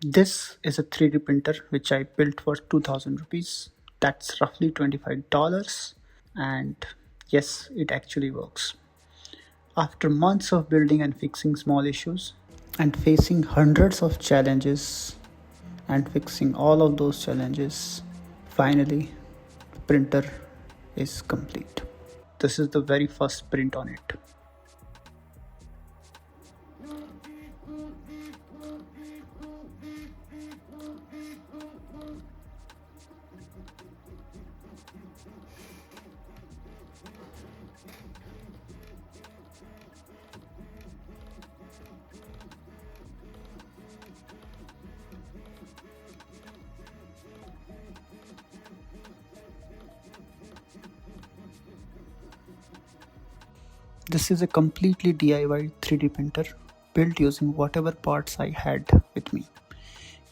This is a 3D printer which I built for 2000 rupees. That's roughly $25. And yes, it actually works. After months of building and fixing small issues and facing hundreds of challenges and fixing all of those challenges, finally, the printer is complete. This is the very first print on it. This is a completely DIY 3D printer built using whatever parts I had with me.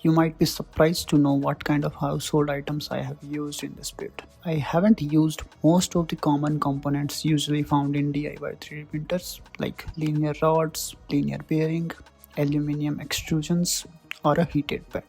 You might be surprised to know what kind of household items I have used in this build. I haven't used most of the common components usually found in DIY 3D printers like linear rods, linear bearing, aluminum extrusions, or a heated bed.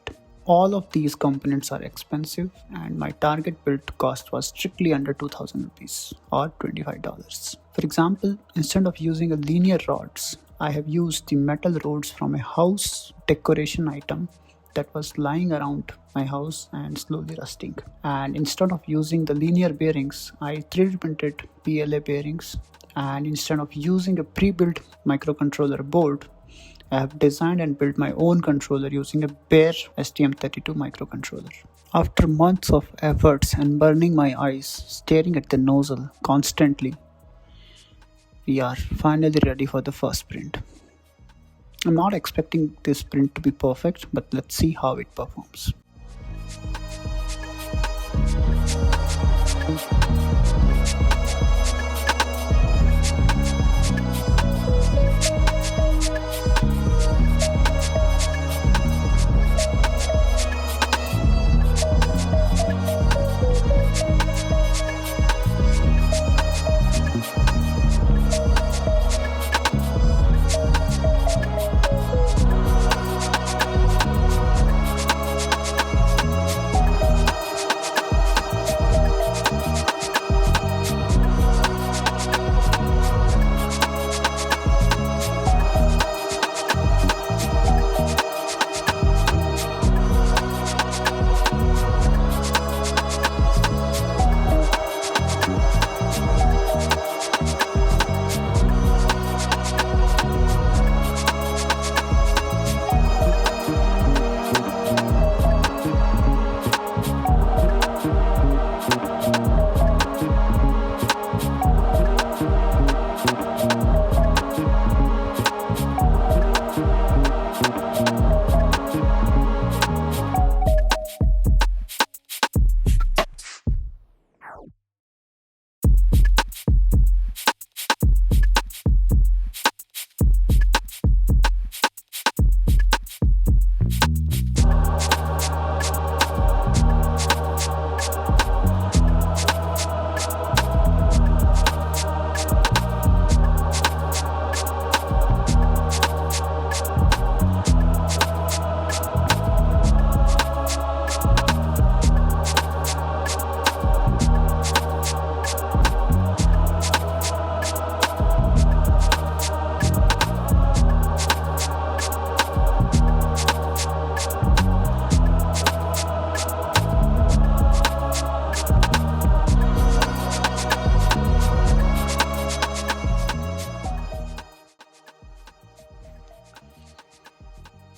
All of these components are expensive and my target build cost was strictly under 2000 rupees or $25. For example, instead of using a linear rods, I have used the metal rods from a house decoration item that was lying around my house and slowly rusting. And instead of using the linear bearings, I 3D printed PLA bearings, and instead of using a pre-built microcontroller board, I have designed and built my own controller using a bare STM32 microcontroller. After months of efforts and burning my eyes staring at the nozzle constantly, we are finally ready for the first print. I'm not expecting this print to be perfect, but let's see how it performs.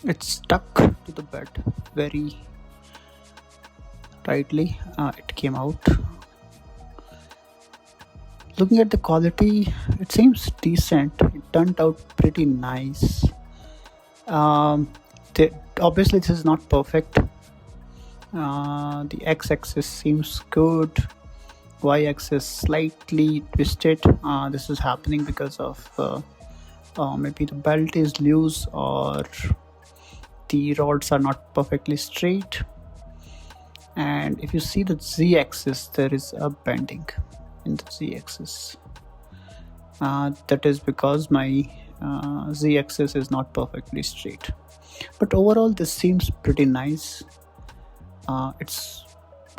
It stuck to the bed very tightly. It came out. Looking at the quality, it seems decent. It turned out pretty nice. Obviously, this is not perfect. The x-axis seems good. Y-axis slightly twisted. This is happening because of maybe the belt is loose or the rods are not perfectly straight. And if you see the z-axis, there is a bending in the z-axis. That is because my z-axis is not perfectly straight. But overall this seems pretty nice. It's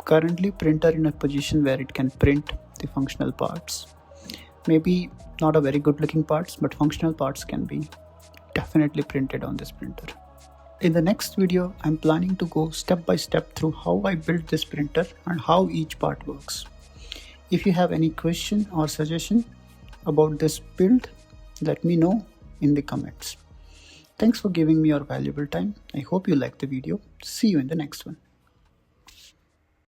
currently printer in a position where it can print the functional parts. Maybe not a very good looking parts, but functional parts can be definitely printed on this printer. In the next video, I'm planning to go step by step through how I built this printer and how each part works. If you have any question or suggestion about this build, let me know in the comments. Thanks for giving me your valuable time. I hope you liked the video. See you in the next one.